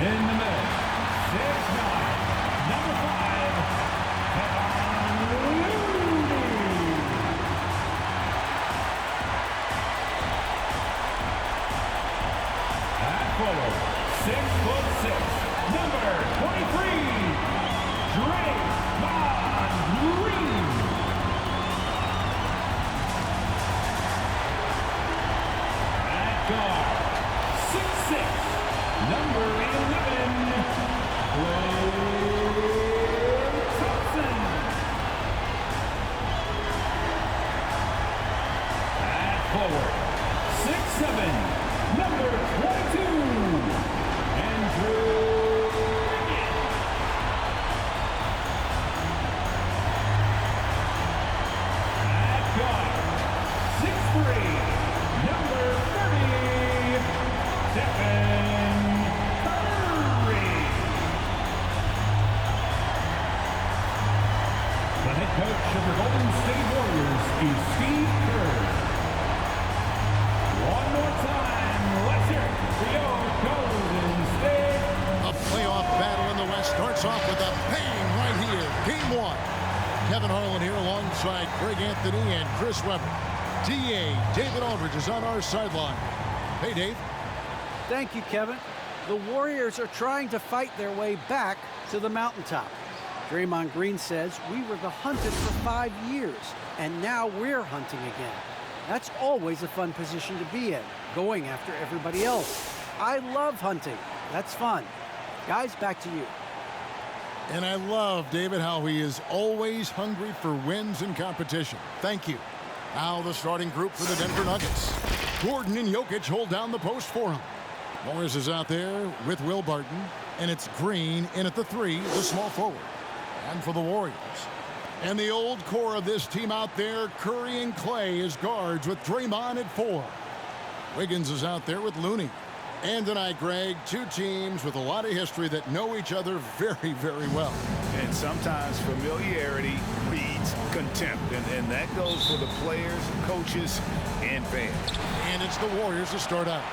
In the middle, 6'9", number 5, at forward, 6'6", number 23, Draymond Green. At guard, 6'6", number 11, Thompson. At forward, 6'7", number 22, Andrew. At guard, 6'3", number 30, Stephen Curry. The head coach of the Golden State Warriors is Steve Kerr. One more time, let's hear it for your Golden State. A playoff battle in the West starts off with a bang right here. Game 1. Kevin Harlan here alongside Greg Anthony and Chris Webber. DA David Aldridge is on our sideline. Hey, Dave. Thank you, Kevin. The Warriors are trying to fight their way back to the mountaintop. Draymond Green says we were the hunted for 5 years, and now we're hunting again. That's always a fun position to be in, going after everybody else. I love hunting. That's fun. Guys, back to you. And I love, David, how he is always hungry for wins and competition. Thank you. Now the starting group for the Denver Nuggets. Gordon and Jokic hold down the post for him. Morris is out there with Will Barton, and it's Green in at the 3, the small forward. And for the Warriors. And the old core of this team out there, Curry and Clay as guards with Draymond at 4. Wiggins is out there with Looney. And tonight, Greg, two teams with a lot of history that know each other very, very well. And sometimes familiarity breeds contempt. And that goes for the players, coaches, and fans. And it's the Warriors to start out.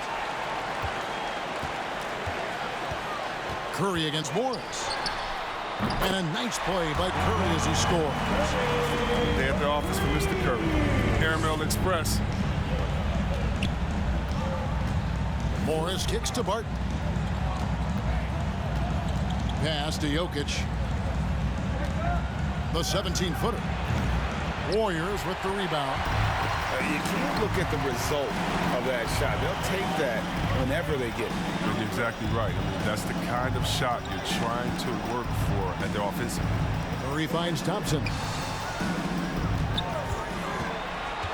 Curry against Morris. And a nice play by Curry as he scores. They at the office for Mr. Curry. Caramel Express. Morris kicks to Barton. Pass to Jokic. The 17-footer. Warriors with the rebound. You can't look at the result of that shot. They'll take that whenever they get it. You're exactly right. I mean, that's the kind of shot you're trying to work for at the offensive. Curry finds Thompson.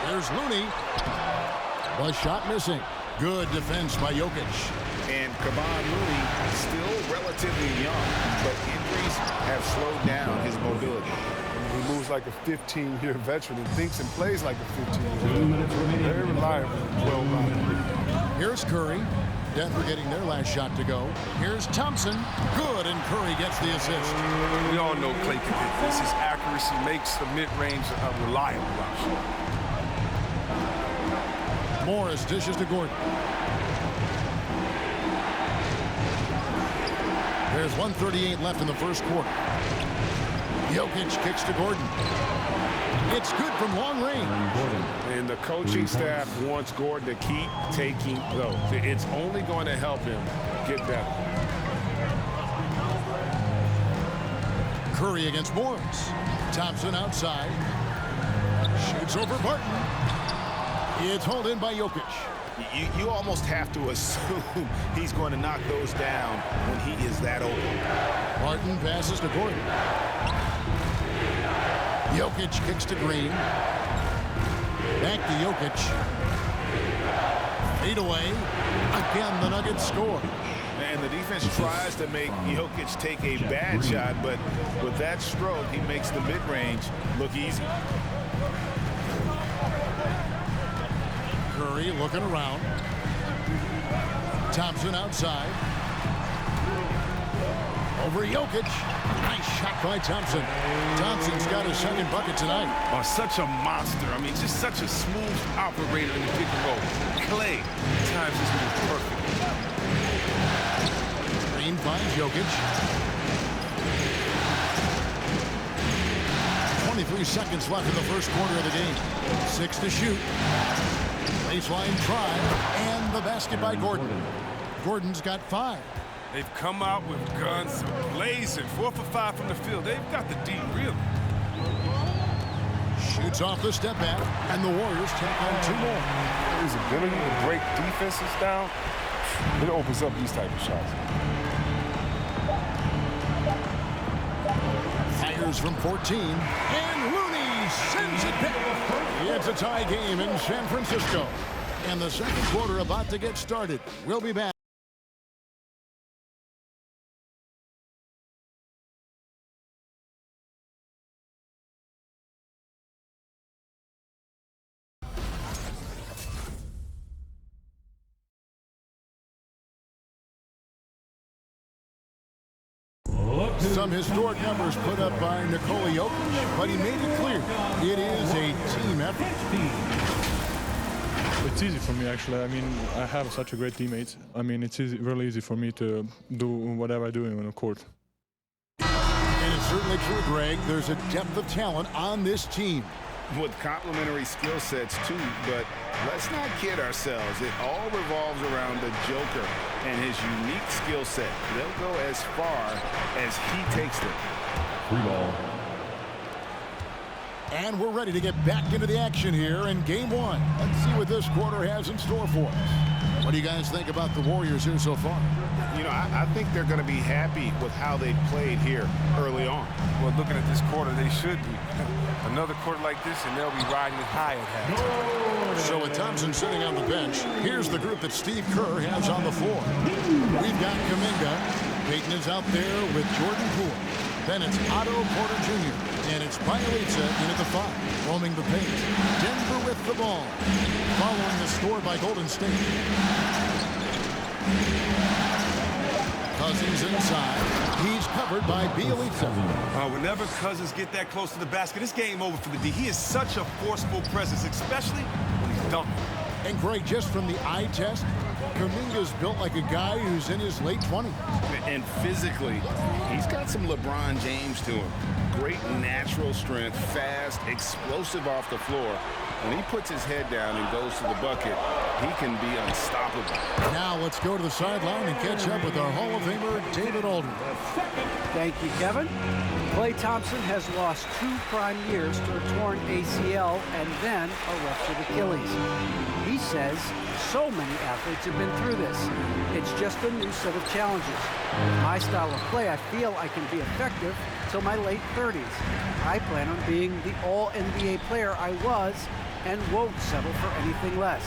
There's Looney. The shot missing. Good defense by Jokic. And Kevon Looney still relatively young, but injuries have slowed down his mobility. He moves like a 15-year veteran and thinks and plays like a 15-year 2 minutes remaining. Very reliable. Well-rounded. Here's Curry. Denver getting their last shot to go. Here's Thompson. Good, and Curry gets the assist. We all know Clay can hit this. His accuracy makes the mid-range a reliable option. Morris dishes to Gordon. There's 1:38 left in the first quarter. Jokic kicks to Gordon. It's good from long range. And the coaching staff wants Gordon to keep taking those. It's only going to help him get better. Curry against Morris. Thompson outside. Shoots over Barton. It's hauled in by Jokic. You almost have to assume he's going to knock those down when he is that open. Barton passes to Gordon. Jokic kicks to Green. Back to Jokic. Fade away. Again, the Nuggets score. And the defense tries to make Jokic take a bad shot, but with that stroke, he makes the mid-range look easy. Curry looking around. Thompson outside. Over Jokic. Nice shot by Thompson. Thompson's got his second bucket tonight. Oh, such a monster. I mean, just such a smooth operator in the pick and roll. Clay times this move perfect. Green Jokic. 23 seconds left in the first quarter of the game. 6 to shoot. Baseline drive, and the basket by Gordon. Gordon's got 5. They've come out with guns blazing. 4 for 5 from the field. They've got the D really. Shoots off the step back, and the Warriors take on 2 more. His ability to break defenses down, it opens up these type of shots. Fires from 14, and Looney sends it back. It's a tie game in San Francisco, and the second quarter about to get started. We'll be back. Some historic numbers put up by Nikola Jokic, but he made it clear it is a team effort. It's easy for me, actually. I mean, I have such a great teammate. I mean, it's really easy for me to do whatever I do on the court. And it's certainly true, Greg. There's a depth of talent on this team. With complementary skill sets, too, but let's not kid ourselves. It all revolves around the Joker and his unique skill set. They'll go as far as he takes them. Free ball. And we're ready to get back into the action here in Game 1. Let's see what this quarter has in store for us. What do you guys think about the Warriors here so far? You know, I think they're going to be happy with how they played here early on. Well, looking at this quarter, they should be. Another quarter like this, and they'll be riding it high at halftime. So with Thompson sitting on the bench, here's the group that Steve Kerr has on the floor. We've got Kuminga. Payton is out there with Jordan Poole. Then it's Otto Porter Jr. And it's Bielitsa in at the 5, roaming the paint. Denver with the ball. Following the score by Golden State. Cousins inside. He's covered by Bielitsa. Whenever Cousins get that close to the basket, it's game over for the D. He is such a forceful presence, especially when he's dunking. And Greg, just from the eye test, Kuminga's built like a guy who's in his late 20s. And physically, he's got some LeBron James to him. Great natural strength, fast, explosive off the floor. When he puts his head down and goes to the bucket, he can be unstoppable. Now let's go to the sideline and catch up with our Hall of Famer, David Aldridge. Thank you, Kevin. Klay Thompson has lost 2 prime years to a torn ACL and then a ruptured Achilles. He says so many athletes have been through this. It's just a new set of challenges. With my style of play, I feel I can be effective till my late 30s. I plan on being the all-NBA player I was and won't settle for anything less.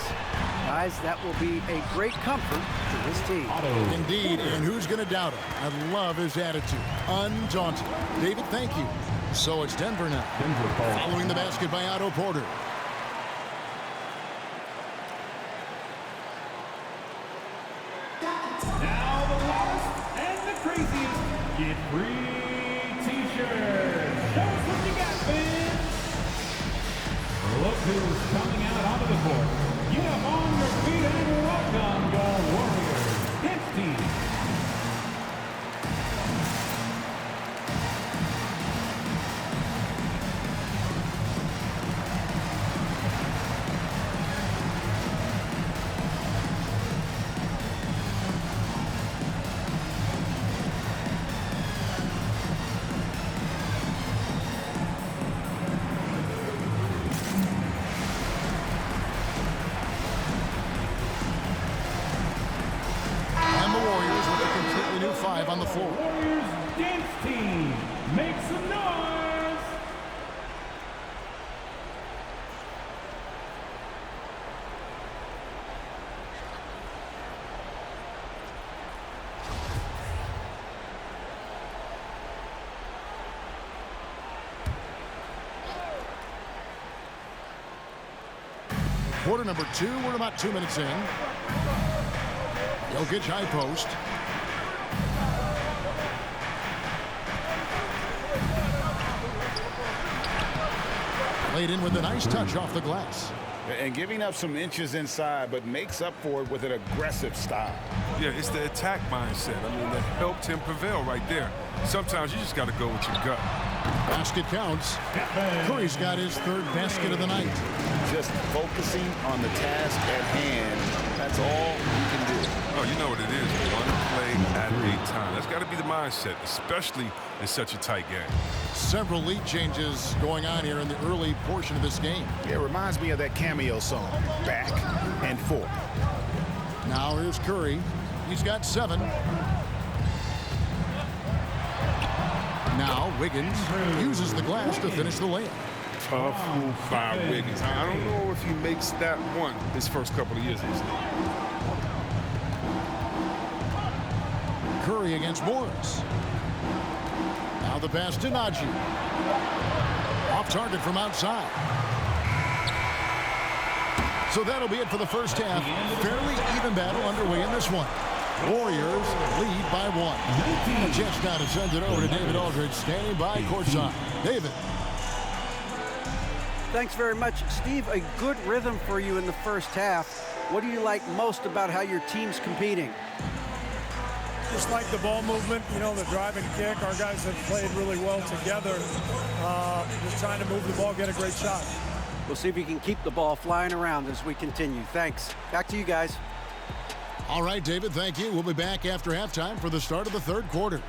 Guys, that will be a great comfort to this team. Indeed, and who's going to doubt him? I love his attitude. Undaunted. David, thank you. So it's Denver now. Following the basket by Otto Porter. Now the loudest and the craziest get free t-shirts. Show us what you got, fans. Look who's coming out onto the court. Get up on your feet and welcome your Warriors dance team. On the floor. Warriors dance team, make some noise. Quarter number 2, we're about 2 minutes in. Jokic high post. Played in with a nice touch off the glass. And giving up some inches inside, but makes up for it with an aggressive style. Yeah, it's the attack mindset. I mean, that helped him prevail right there. Sometimes you just got to go with your gut. Basket counts. Curry's got his third basket of the night. Just focusing on the task at hand. That's all you can do. Oh, you know what it is. One play at a time. That's got to be the mindset, especially in such a tight game. Several lead changes going on here in the early portion of this game. Yeah, it reminds me of that Cameo song, Back and Forth. Now here's Curry. He's got 7. Now Wiggins uses the glass to finish the layup. Tough move by Wiggins. I don't know if he makes that one his first couple of years in this league. Curry against Morris. Now the pass to Najee. Off target from outside. So that'll be it for the first half. Fairly even battle underway in this one. Warriors lead by 1. A chance now to send it over to David Aldridge, standing by courtside. David. Thanks very much, Steve. A good rhythm for you in the first half. What do you like most about how your team's competing? Just like the ball movement, you know, the drive and kick. Our guys have played really well together. Just trying to move the ball, get a great shot. We'll see if you can keep the ball flying around as we continue. Thanks. Back to you guys. All right, David, thank you. We'll be back after halftime for the start of the third quarter.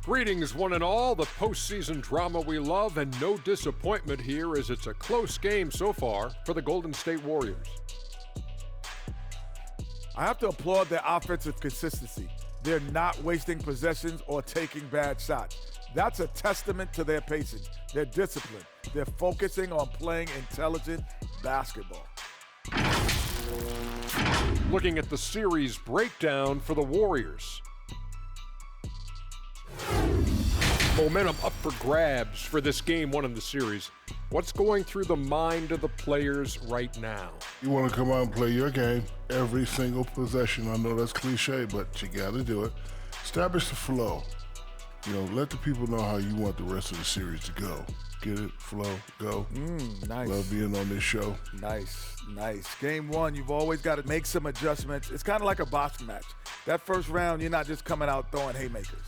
Greetings, one and all. The postseason drama we love, and no disappointment here as it's a close game so far for the Golden State Warriors. I have to applaud their offensive consistency. They're not wasting possessions or taking bad shots. That's a testament to their pacing, their discipline. They're focusing on playing intelligent basketball. Looking at the series breakdown for the Warriors. Momentum up for grabs for this game 1 in the series. What's going through the mind of the players right now? You want to come out and play your game every single possession. I know that's cliche, but you got to do it. Establish the flow. You know, let the people know how you want the rest of the series to go. Get it, flow, go. Nice. Love being on this show. Nice. Game 1, you've always got to make some adjustments. It's kind of like a boxing match. That first round, you're not just coming out throwing haymakers.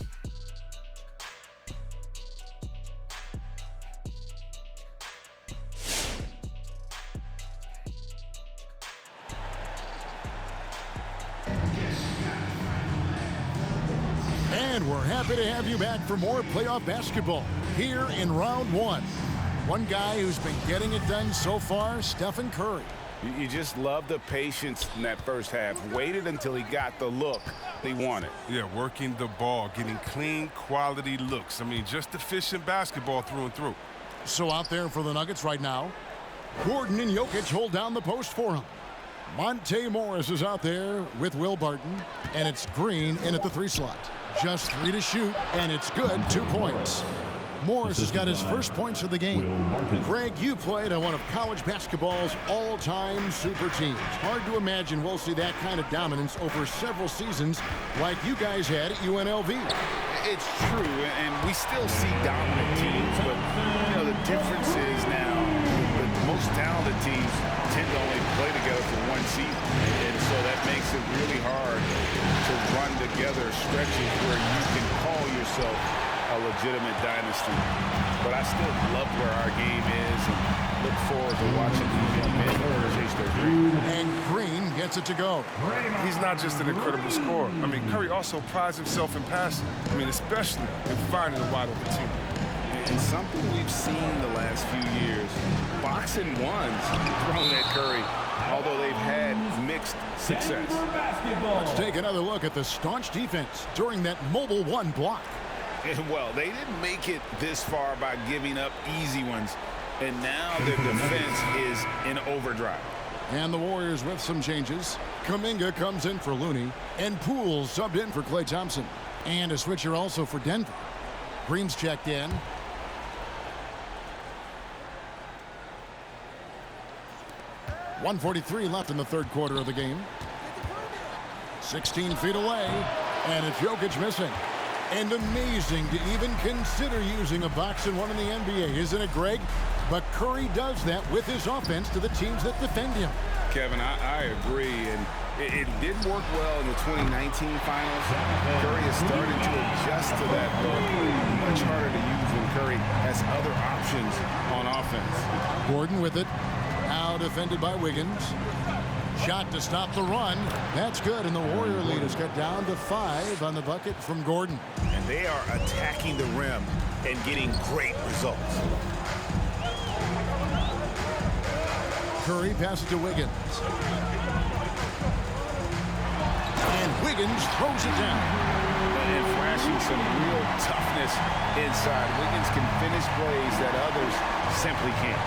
And we're happy to have you back for more playoff basketball here in round 1. One guy who's been getting it done so far, Stephen Curry. You just love the patience in that first half. Waited until he got the look he wanted. Yeah, working the ball, getting clean, quality looks. I mean, just efficient basketball through and through. So out there for the Nuggets right now, Gordon and Jokic hold down the post for him. Monte Morris is out there with Will Barton, and it's Green in at the 3 slot. Just 3 to shoot, and it's good. 2 points. Morris has got his first points of the game. Greg, you played on one of college basketball's all-time super teams. Hard to imagine we'll see that kind of dominance over several seasons like you guys had at UNLV. It's true, and we still see dominant teams, but you know the difference is now the most talented teams tend to only play together for 1 season, and so that makes it really hard to run together stretches where you can call yourself a legitimate dynasty. But I still love where our game is and look forward to watching these young men chase their dreams. And Green gets it to go. He's not just an incredible scorer. I mean, Curry also prides himself in passing. I mean, especially in finding a wide open team. And something we've seen the last few years, boxing ones thrown at Curry, although they've had mixed success. Let's take another look at the staunch defense during that mobile 1 block. Well, they didn't make it this far by giving up easy ones, and now their defense is in overdrive. And the Warriors with some changes. Kuminga comes in for Looney, and Poole subbed in for Klay Thompson. And a switcher also for Denver. Green's checked in. .143 left in the third quarter of the game. 16 feet away, and it's Jokic missing. And amazing to even consider using a box and one in the NBA, isn't it, Greg? But Curry does that with his offense to the teams that defend him. Kevin, I agree, and it did work well in the 2019 finals. Curry is starting to adjust to that look. Much harder to use when Curry has other options on offense. Gordon with it. Now defended by Wiggins. Shot to stop the run. That's good, and the Warrior lead is cut down to 5 on the bucket from Gordon. And they are attacking the rim and getting great results. Curry passes to Wiggins. And Wiggins throws it down. And flashing some real toughness inside. Wiggins can finish plays that others simply can't.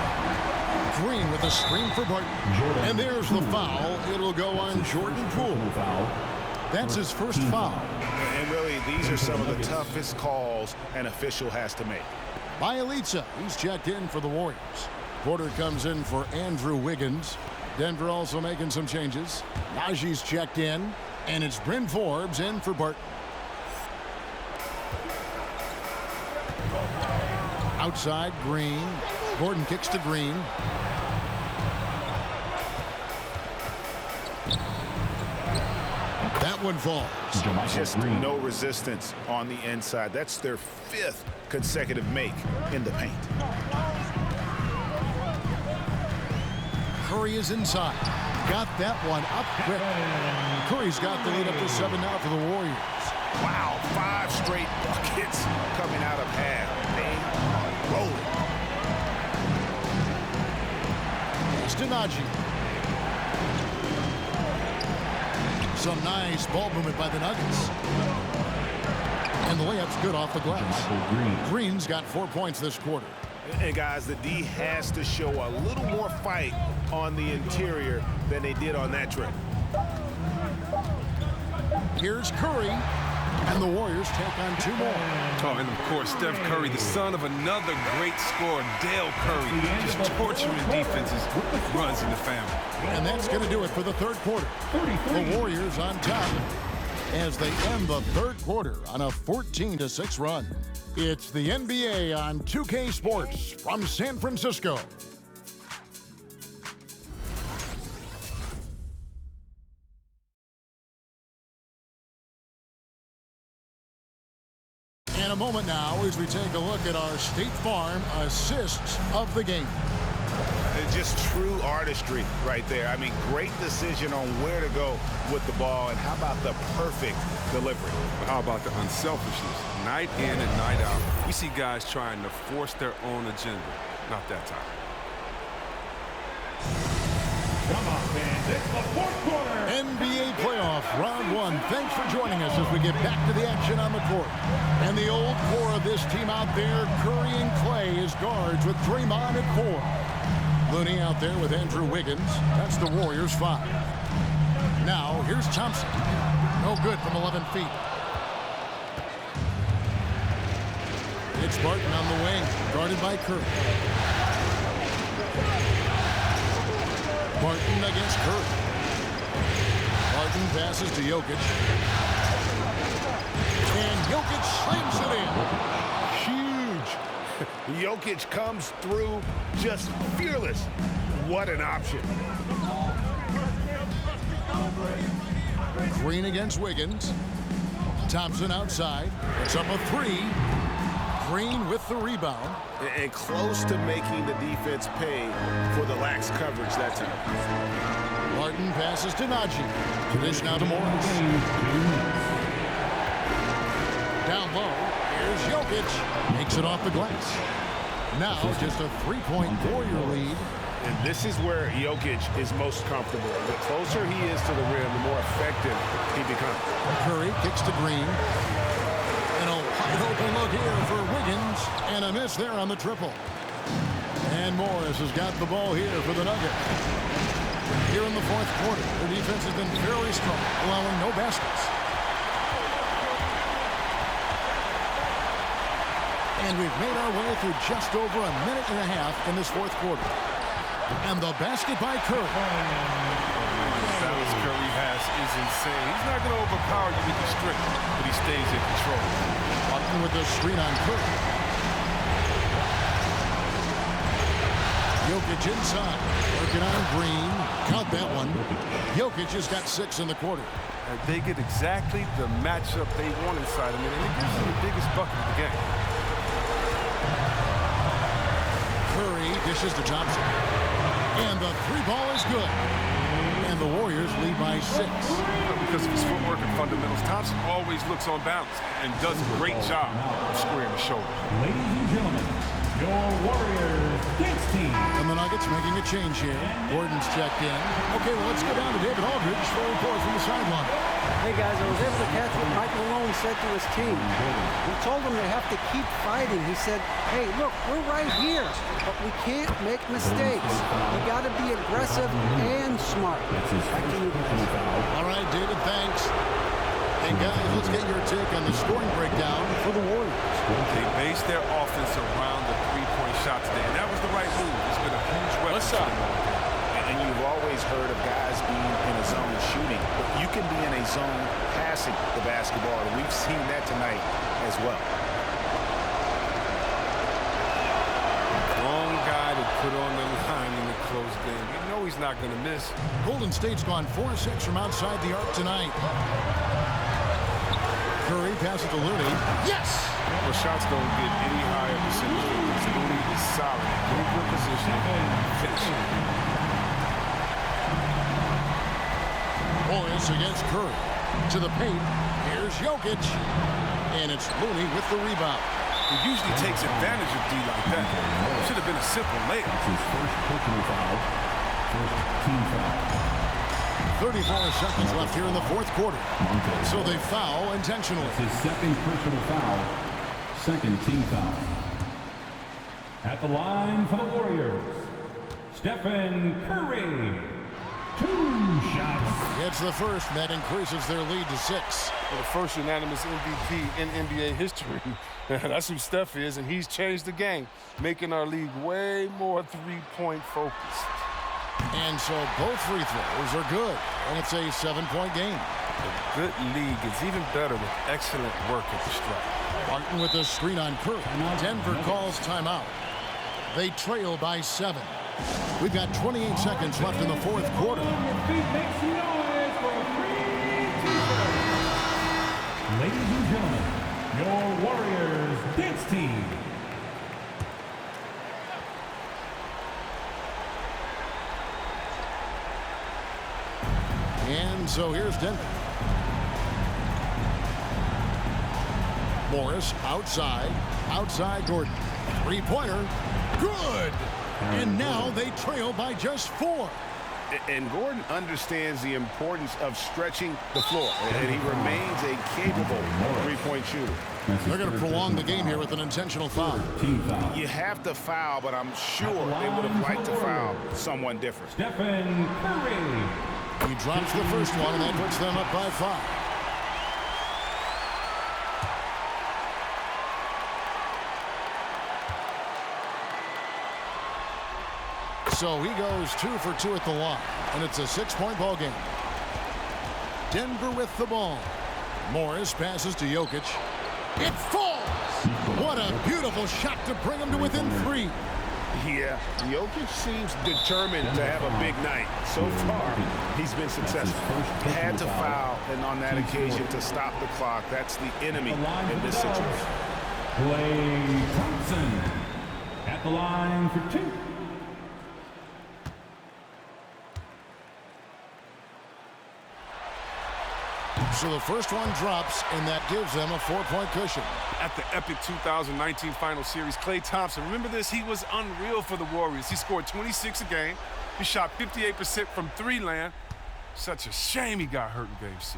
Green with a screen for Barton. And there's the foul. It'll go on Jordan Poole. That's his first foul. And really, these are some of the toughest calls an official has to make. Bielitsa, he's checked in for the Warriors. Porter comes in for Andrew Wiggins. Denver also making some changes. Najee's checked in, and it's Bryn Forbes in for Barton. Outside, Green. Gordon kicks to Green. That one falls. Just no resistance on the inside. That's their 5th consecutive make in the paint. Curry is inside. Got that one up quick. Curry's got the lead up to 7 now for the Warriors. Wow, 5 straight buckets coming out of half. They are rolling. It's to Najee. Some nice ball movement by the Nuggets. And the layup's good off the glass. Green's got 4 points this quarter. And guys, the D has to show a little more fight on the interior than they did on that trip. Here's Curry, and the Warriors take on 2 more. Oh, and of course, Steph Curry, the son of another great scorer, Dale Curry, just torturing defenses, runs in the family. And that's going to do it for the 3rd quarter. The Warriors on top as they end the 3rd quarter on a 14-6 run. It's the NBA on 2K Sports from San Francisco. In a moment now as we take a look at our State Farm assists of the game. It's just true artistry right there. I mean, great decision on where to go with the ball, and how about the perfect delivery? But how about the unselfishness? Night in and night out, we see guys trying to force their own agenda. Not that time. Come on, fans. It's the 4th quarter. NBA playoff round 1. Thanks for joining us as we get back to the action on the court. And the old core of this team out there, Curry and Clay as guards with Draymond at 4. Looney out there with Andrew Wiggins. That's the Warriors' 5. Now, here's Thompson. No good from 11 feet. It's Barton on the wing, guarded by Curry. Barton against Curry. Barton passes to Jokic. And Jokic slams it in. Huge. Jokic comes through just fearless. What an option. Green against Wiggins. Thompson outside. It's up a 3. Green with the rebound. And close to making the defense pay for the lax coverage that time. Barton passes to Najee. Dish now to Morris. Down low. Here's Jokic. Makes it off the glass. Now just a 3-point Warrior lead. And this is where Jokic is most comfortable. The closer he is to the rim, the more effective he becomes. Curry kicks to Green. And a wide open look here for Wiggins. And a miss there on the triple. And Morris has got the ball here for the Nuggets. Here in the 4th quarter, their defense has been fairly strong, allowing no baskets. And we've made our way through just over a minute and a half in this 4th quarter. And the basket by Curry. The balance Curry has is insane. He's not going to overpower you with the strength, but he stays in control. Walking with the screen on Curry. Jokic inside, working on Green. Count that one. Jokic has got 6 in the quarter. And they get exactly the matchup they want inside of him, and it gives them the biggest bucket of the game. Curry dishes to Thompson. And the 3-ball is good. And the Warriors lead by 6. Because of his footwork and fundamentals, Thompson always looks on balance and does a great job of squaring the shoulders. Ladies and gentlemen, your Warriors dance team. And the Nuggets making a change here. Gordon's checked in. Okay, well, let's go down to David Aldridge for a report from the sideline. Hey, guys, I was able to catch what Mike Malone said to his team. He told them they have to keep fighting. He said, hey, look, we're right here, but we can't make mistakes. We got to be aggressive and smart. Back to you guys. All right, David, thanks. And guys, let's get your take on the scoring breakdown for the Warriors. They based their offense around the three-point shot today, and that was the right move. It's been a huge weapon for them all game. And you've always heard of guys being in a zone shooting, but you can be in a zone passing the basketball, and we've seen that tonight as well. Wrong guy to put on the line in the close game. You know he's not going to miss. Golden State's gone 4-6 from outside the arc tonight. Curry passes to Looney. Yes! Well, shots don't get any higher percentage than this. Looney is solid. Move your position and finish. Morris against Curry. To the paint. Here's Jokic. And it's Looney with the rebound. He usually takes advantage of D like that. It should have been a simple layup. It's his first personal foul. First team foul. 34 seconds left here in the fourth quarter. So they foul intentionally. It's his second personal foul. Second team foul. At the line for the Warriors, Stephen Curry. 2 shots. It's the first, and that increases their lead to 6. For the first unanimous MVP in NBA history. That's who Steph is, and he's changed the game, making our league way more three-point focused. And so both free throws are good, and it's a 7-point game. A good league is even better with excellent work at the stripe. Martin with the screen on Curry. Denver calls timeout. They trail by 7. We've got 28 seconds left in the fourth quarter. Ladies and gentlemen, your Warriors dance team. And so here's Denver. Morris outside. Outside Gordon. 3-pointer. Good! And now they trail by just 4. And Gordon understands the importance of stretching the floor, and he remains a capable three-point shooter. They're going to prolong the game here with an intentional foul. You have to foul, but I'm sure they would have liked to foul someone different. Stephen Curry. He drops the first one, and that puts them up by 5. So he goes 2 for 2 at the line, and it's a 6-point ball game. Denver with the ball. Morris passes to Jokic. It falls! What a beautiful shot to bring him to within 3. Yeah, Jokic seems determined to have a big night. So far, he's been successful. Had to foul, and on that occasion to stop the clock. That's the enemy in this situation. Klay Thompson at the line for 2. So the first one drops, and that gives them a 4-point cushion. At the epic 2019 Final Series, Klay Thompson, remember this, he was unreal for the Warriors. He scored 26 a game. He shot 58% from 3-land. Such a shame he got hurt in Game 6.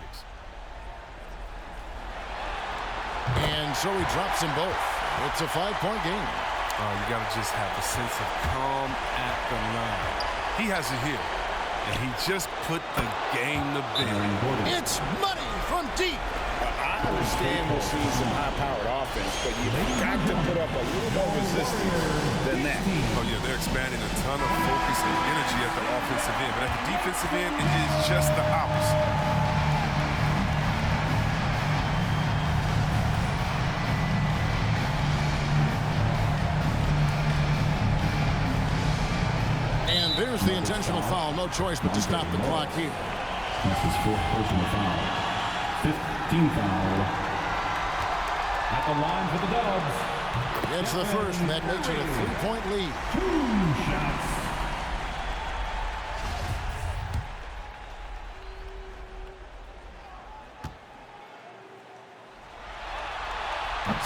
And so he drops them both. It's a 5-point game. Oh, you got to just have a sense of calm at the line. He has it here. And he just put the game to bed. It's money from deep. I understand we'll see some high-powered offense, but you've got to put up a little more resistance than that. Oh, yeah, they're expanding a ton of focus and energy at the offensive end. But at the defensive end, it is just the opposite. the intentional foul. No choice but to stop the clock here. That's his 4th personal foul. 15th foul. At the line for the Dubs. It's the first, and that makes it a 3-point lead. 2 shots.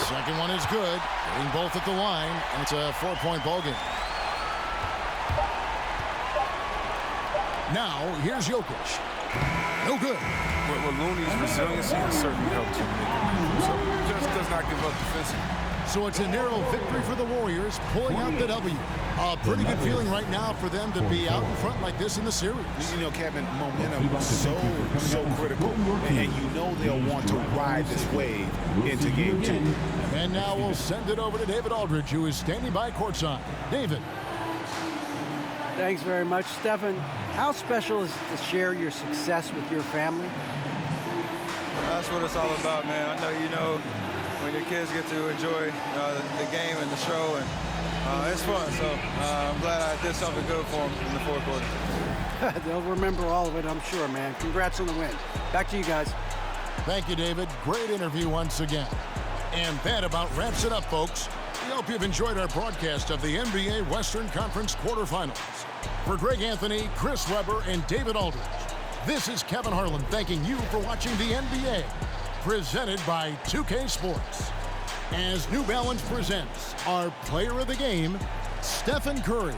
Second one is good. Getting both at the line, and it's a 4-point ball game. Now, here's Jokic. No good. Well, Looney's resiliency has certainly helped him make it. So he just does not give up defensively. So it's a narrow victory for the Warriors, pulling out the W. A pretty good feeling right now for them to be out in front like this in the series. You know, Kevin, momentum is so critical, and you know they'll want to ride this wave into game 2. And now we'll send it over to David Aldridge, who is standing by courtside. David. Thanks very much, Stephen. How special is it to share your success with your family? That's what it's all about, man. I know you know when your kids get to enjoy the game and the show, and it's fun. So I'm glad I did something good for them in the 4th quarter. They'll remember all of it, I'm sure, man. Congrats on the win. Back to you guys. Thank you, David. Great interview once again. And that about wraps it up, folks. We hope you've enjoyed our broadcast of the NBA Western Conference quarterfinals. For Greg Anthony, Chris Webber, and David Aldridge, this is Kevin Harlan thanking you for watching the NBA, presented by 2K Sports. As New Balance presents our player of the game, Stephen Curry.